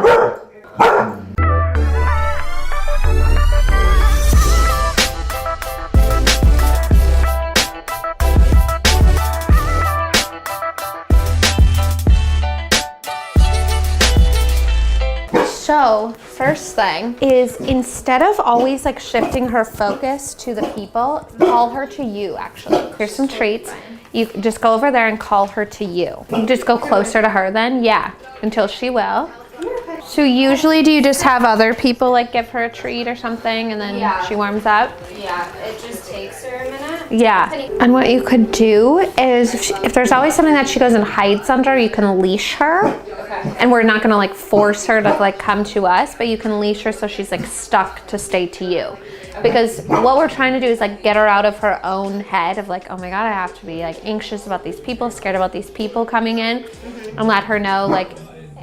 So first thing is, instead of always like shifting her focus to the people, call her to you actually. Here's some treats. You just go over there and call her to you. You just go closer to her then, yeah, until she will. So usually do you just have other people like give her a treat or something and then she warms up? Yeah, it just takes her a minute. Yeah, and what you could do is if there's always something that she goes and hides under, you can leash her. Okay. And we're not gonna like force her to like come to us, but you can leash her so she's like stuck to stay to you. Okay. Because what we're trying to do is like get her out of her own head of like, oh my God, I have to be like anxious about these people, scared about these people coming in, and let her know like,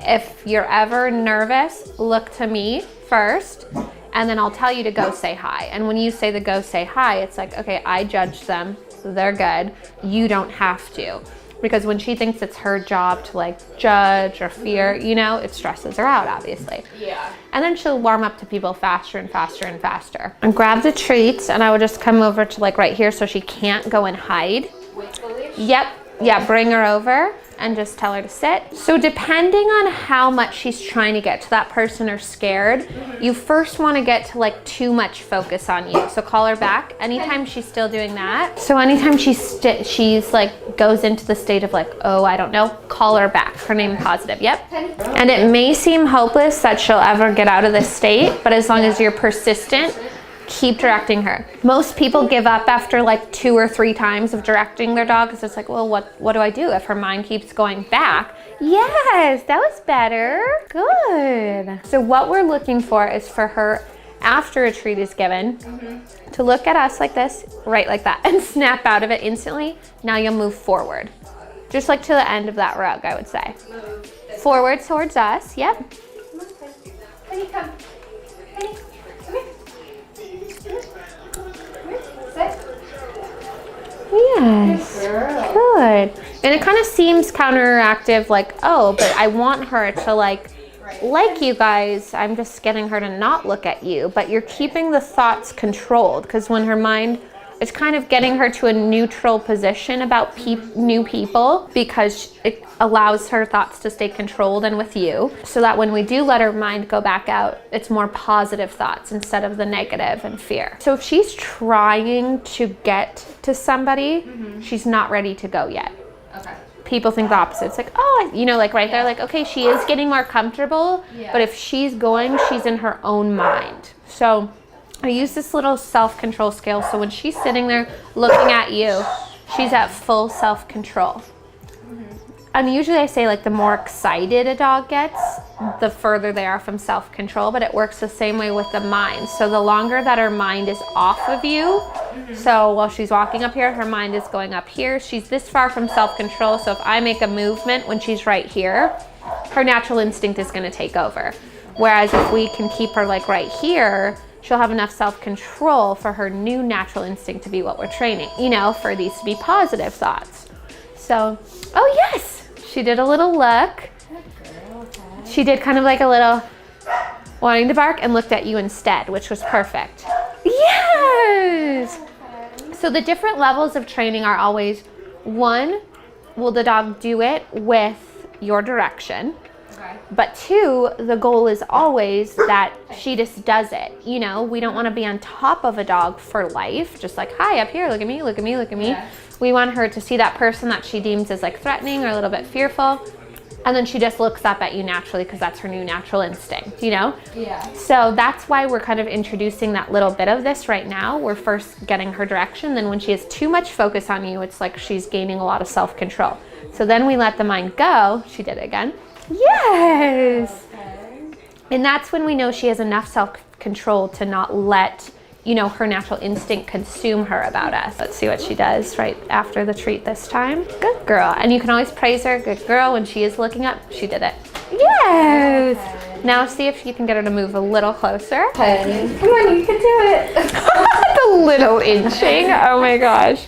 if you're ever nervous, look to me first, and then I'll tell you to go say hi. And when you say the go say hi, it's like, okay, I judge them, they're good, you don't have to. Because when she thinks it's her job to like judge or fear, you know, it stresses her out, obviously. Yeah. And then she'll warm up to people faster and faster and faster. And grab the treats, and I would just come over to like right here so she can't go and hide. With the leash? Yep. Yeah, bring her over and just tell her to sit. So depending on how much she's trying to get to that person or scared, you first want to get to like too much focus on you. So call her back anytime she's still doing that. So anytime she's like goes into the state of like, oh, I don't know, call her back. Her name positive, yep. And it may seem hopeless that she'll ever get out of this state, but as long as you're persistent, keep directing her. Most people give up after like 2 or 3 times of directing their dog because it's like, well, what do I do if her mind keeps going back? Yes, that was better. Good. So what we're looking for is for her, after a treat is given, to look at us like this, right like that, and snap out of it instantly. Now you'll move forward. Just like to the end of that rug, I would say. Forward towards us, yep. Penny, come. Penny. Yes, good. And it kind of seems counteractive, like, oh, but I want her to like you guys, I'm just getting her to not look at you, but you're keeping the thoughts controlled, because when her mind, it's kind of getting her to a neutral position about new people, because it allows her thoughts to stay controlled and with you, so that when we do let her mind go back out, it's more positive thoughts instead of the negative and fear. So if she's trying to get to somebody, she's not ready to go yet. Okay. People think the opposite. It's like, oh, you know, like right there, like, okay, she is getting more comfortable, but if she's going, she's in her own mind. So I use this little self-control scale, so when she's sitting there looking at you, she's at full self-control. And usually I say like the more excited a dog gets, the further they are from self-control, but it works the same way with the mind. So the longer that her mind is off of you, so while she's walking up here, her mind is going up here. She's this far from self-control, so if I make a movement when she's right here, her natural instinct is gonna take over. Whereas if we can keep her like right here, she'll have enough self-control for her new natural instinct to be what we're training, you know, for these to be positive thoughts. So, oh yes, she did a little look. She did kind of like a little wanting to bark and looked at you instead, which was perfect. Yes! So the different levels of training are always, 1, will the dog do it with your direction? But 2, the goal is always that she just does it. You know, we don't want to be on top of a dog for life. Just like, hi, up here, look at me, look at me, look at me. Yeah. We want her to see that person that she deems as like threatening or a little bit fearful. And then she just looks up at you naturally because that's her new natural instinct, you know? Yeah. So that's why we're kind of introducing that little bit of this right now. We're first getting her direction. Then when she has too much focus on you, it's like she's gaining a lot of self-control. So then we let the mind go. She did it again. Yes. Okay. And that's when we know she has enough self-control to not let, you know, her natural instinct consume her about us. Let's see what she does right after the treat this time. Good girl. And you can always praise her. Good girl. When she is looking up, she did it. Yes. Okay. Now see if you can get her to move a little closer. Okay. Come on, you can do it. The little inching. Oh my gosh.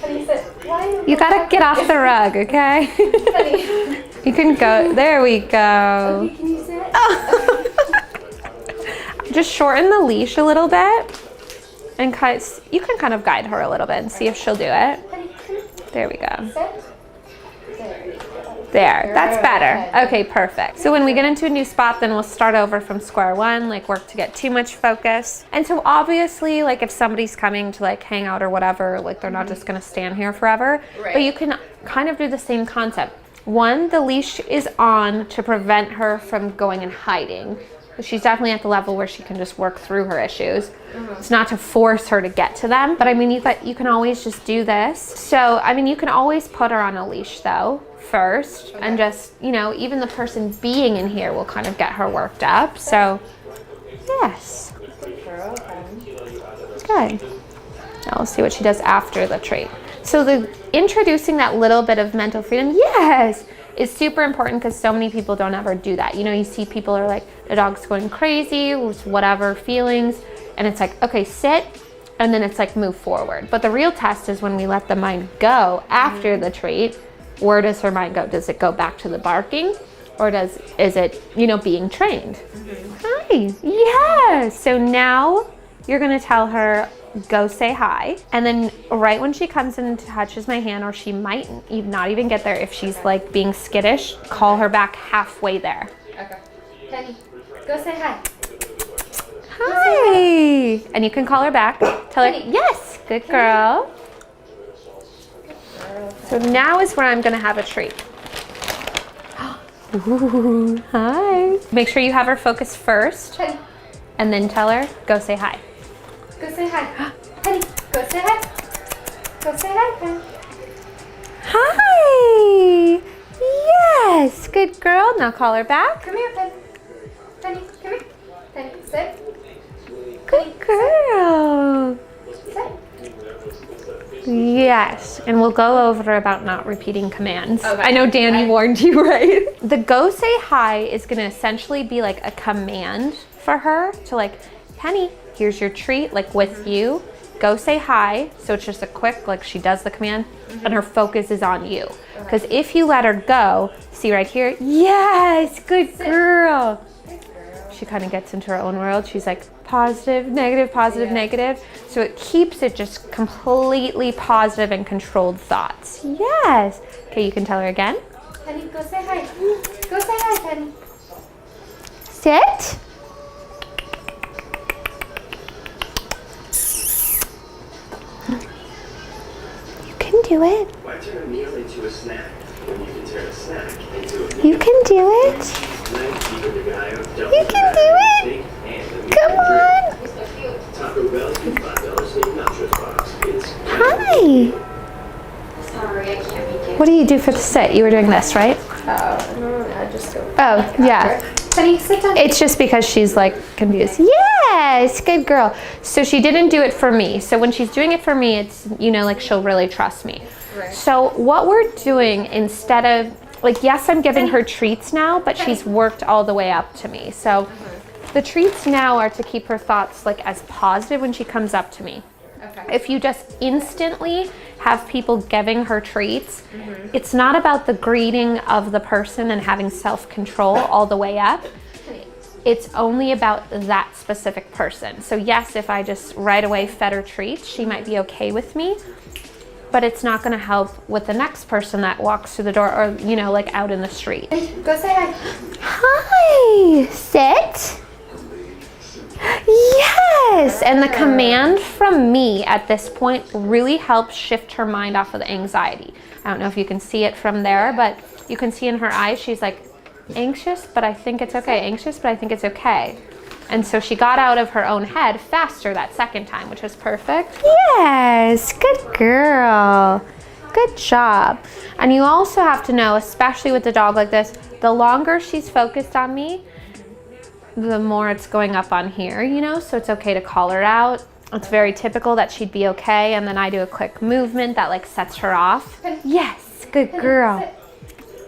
You gotta get off the rug, okay? You can go. There we go. Okay, can you sit? Oh. Just shorten the leash a little bit, and you can kind of guide her a little bit and see if she'll do it. There we go. There, that's better. Okay, perfect. So when we get into a new spot, then we'll start over from square one, like work to get too much focus. And so obviously, like if somebody's coming to like hang out or whatever, like they're not just gonna stand here forever, but you can kind of do the same concept. One, the leash is on to prevent her from going and hiding. She's definitely at the level where she can just work through her issues. It's not to force her to get to them, but I mean, you can always just do this. So, I mean, you can always put her on a leash though, first, and just, you know, even the person being in here will kind of get her worked up. So, yes. Good. Now we'll see what she does after the treat. So introducing that little bit of mental freedom, yes, is super important because so many people don't ever do that. You know, you see people are like, the dog's going crazy with whatever feelings, and it's like, okay, sit, and then it's like move forward. But the real test is when we let the mind go after the treat. Where does her mind go? Does it go back to the barking, or is it, you know, being trained? Hi, yes. So now you're gonna tell her, go say hi, and then right when she comes in and touches my hand, or she might not even get there, if she's like being skittish, call her back halfway there. Okay. Penny, go say hi. Hi. And you can call her back. Tell her, yes, good girl. So now is where I'm gonna have a treat. Ooh, hi. Make sure you have her focus first, Penny, and then tell her, go say hi. go say hi. Penny, go say hi. Go say hi, Penny. Hi. Yes, good girl. Now call her back. Come here, Penny. Penny, come here. Penny, sit. Good girl. Sit. Yes, and we'll go over about not repeating commands. Okay. I know Danny warned you, right? The go say hi is gonna essentially be like a command for her to like, Penny, here's your treat, like with you. Go say hi. So it's just a quick, like she does the command and her focus is on you. Because if you let her go, see right here, yes, good girl. She kind of gets into her own world. She's like positive, negative, positive, negative. So it keeps it just completely positive and controlled thoughts. Yes. Okay, you can tell her again. Penny, go say hi. Go say hi, Penny. Sit. You can do it. Why turn a meal into a snack when you can turn a snack into a meal? You can do it. You can do it. Come on. Taco Bell, $5 steak nachos box. It's Hi. Sorry, I can't make it. What do you do for the sit? You were doing this, right? I just go. Oh, yeah. Penny, sit down. It's just because she's like confused. Yes, good girl. So she didn't do it for me. So when she's doing it for me, it's, you know, like she'll really trust me. Right. So what we're doing instead of, like, yes, I'm giving her treats now, but she's worked all the way up to me. So the treats now are to keep her thoughts like as positive when she comes up to me. Okay. If you just instantly have people giving her treats, it's not about the greeting of the person and having self-control all the way up. It's only about that specific person. So yes, if I just right away fed her treats, she might be okay with me, but it's not gonna help with the next person that walks through the door or, you know, like out in the street. Go say hi. Hi, sit. Yes, and the command from me at this point really helps shift her mind off of the anxiety. I don't know if you can see it from there, but you can see in her eyes, she's like, anxious, but I think it's okay. Anxious, but I think it's okay. And so she got out of her own head faster that second time, which was perfect. Yes, good girl. Good job. And you also have to know, especially with a dog like this, the longer she's focused on me, the more it's going up on here, you know, so it's okay to call her out. It's very typical that she'd be okay, and then I do a quick movement that like sets her off. Yes, good girl.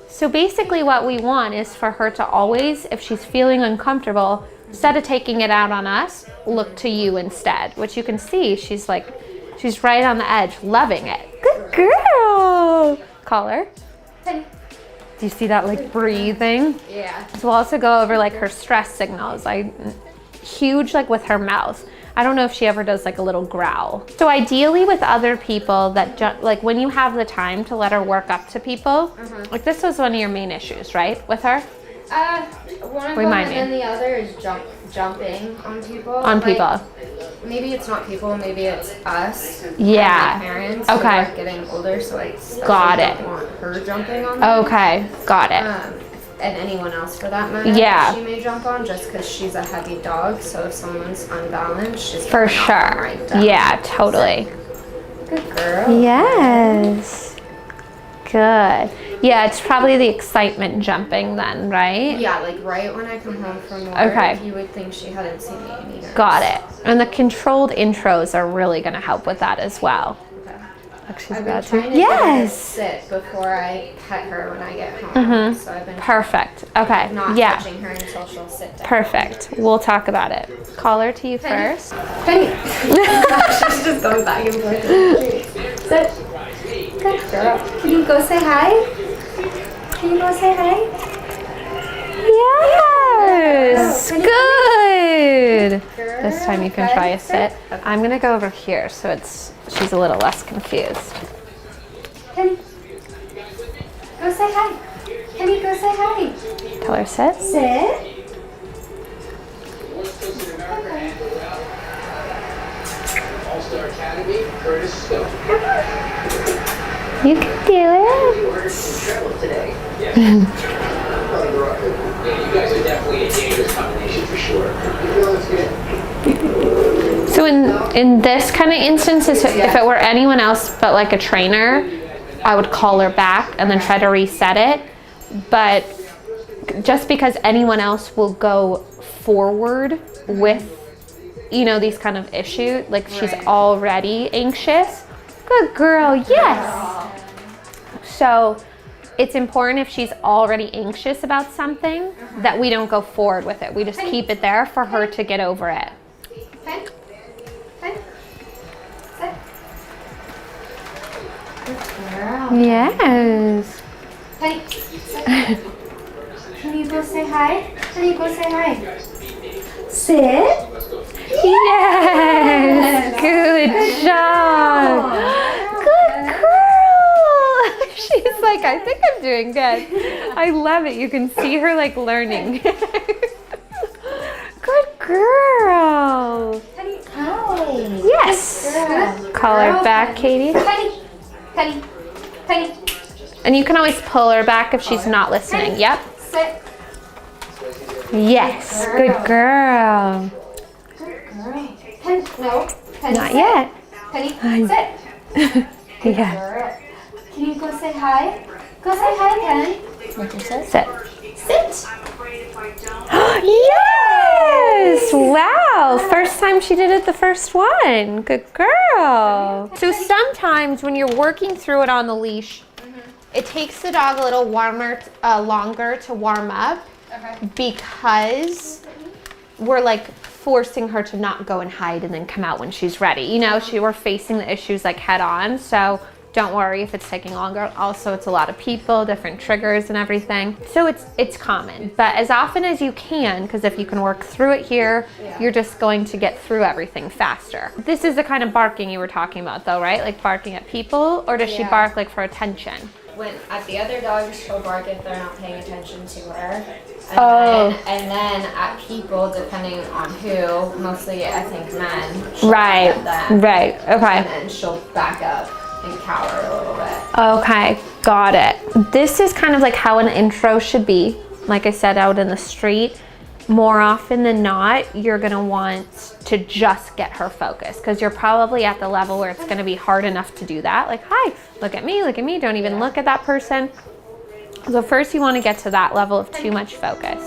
So basically what we want is for her to always, if she's feeling uncomfortable, instead of taking it out on us, look to you instead, which you can see she's like, she's right on the edge, loving it. Good girl. Call her. Penny. Do you see that like breathing? Yeah. So we'll also go over like her stress signals. Huge like with her mouth. I don't know if she ever does like a little growl. So ideally with other people that like when you have the time to let her work up to people, like this was one of your main issues, right? With her? One of Remind them, me. and then the other is jumping on people. On people. Maybe it's not people, maybe it's us. Yeah. And my parents. Okay. Who are getting older, so I Got don't it. want her jumping on them. Okay, got it. And anyone else for that matter. Yeah. She may jump on just because she's a heavy dog. So if someone's unbalanced, she's For gonna knock them sure. right down. Yeah, totally. Good girl. Yes. Good. Yeah, it's probably the excitement jumping then, right? Yeah, like right when I come home from work, Okay. you would think she hadn't seen me in either. Got it. And the controlled intros are really going to help with that as well. Okay. Like she's I've been about trying to. to get her to Yes. sit before I pet her when I get home. So I've been Perfect. Okay. not Yeah. touching her until she'll sit down. Perfect. We'll talk about it. Call her to you first. Penny. She's just going back and forth. Sit. Good girl. Can you go say hi? Can you go say hi? Yes. Penny. Good. Girl. This time you can Okay. try a sit. I'm going to go over here so she's a little less confused. Penny. Go say hi. Penny, go say hi. Tell her sit. Sit. All-Star Academy, Curtis Stone. You can do it. Ordered some travel today. Yeah. Yeah, you guys are definitely a dangerous combination for sure. So in this kind of instance, if it were anyone else but like a trainer, I would call her back and then try to reset it. But just because anyone else will go forward with, these kind of issues, like she's already anxious. Good girl, yes. So it's important if she's already anxious about something that we don't go forward with it. We just keep it there for her to get over it. Penny. Penny. Sit. Good girl. Yes. Penny. Sit. Can you go say hi? Can you go say hi? Sit. Yes. Good job. Good girl. She's like, I think I'm doing good. I love it. You can see her like learning. Good girl. Penny. Hi. Yes. Good Call her girl. back, Katie. Penny. Penny. Penny. And you can always pull her back if she's not listening. Yep. Sit. Yes. Good girl. Good girl. Penny. No. Penny. Not sit. yet. Penny. Sit. Yeah. Girl. Can you go say hi? Go say hi, Penny. What'd you say? Sit. Sit. Yes! Wow! First time she did it the first one. Good girl. So sometimes when you're working through it on the leash, it takes the dog a little longer to warm up because we're like forcing her to not go and hide and then come out when she's ready. We're facing the issues like head on. So don't worry if it's taking longer. Also, it's a lot of people, different triggers and everything. So it's common, but as often as you can, because if you can work through it here, you're just going to get through everything faster. This is the kind of barking you were talking about though, right? Like barking at people, or does she bark like for attention? When at the other dogs, she'll bark if they're not paying attention to her. And then at people, depending on who, mostly I think men. she'll Right, bark at them, right, okay. And then she'll back up and cower a little bit. Okay, got it. This is kind of like how an intro should be. Like I said, out in the street, more often than not, you're gonna want to just get her focused because you're probably at the level where it's gonna be hard enough to do that. Like, hi, look at me, don't even look at that person. So first you wanna get to that level of too much focus.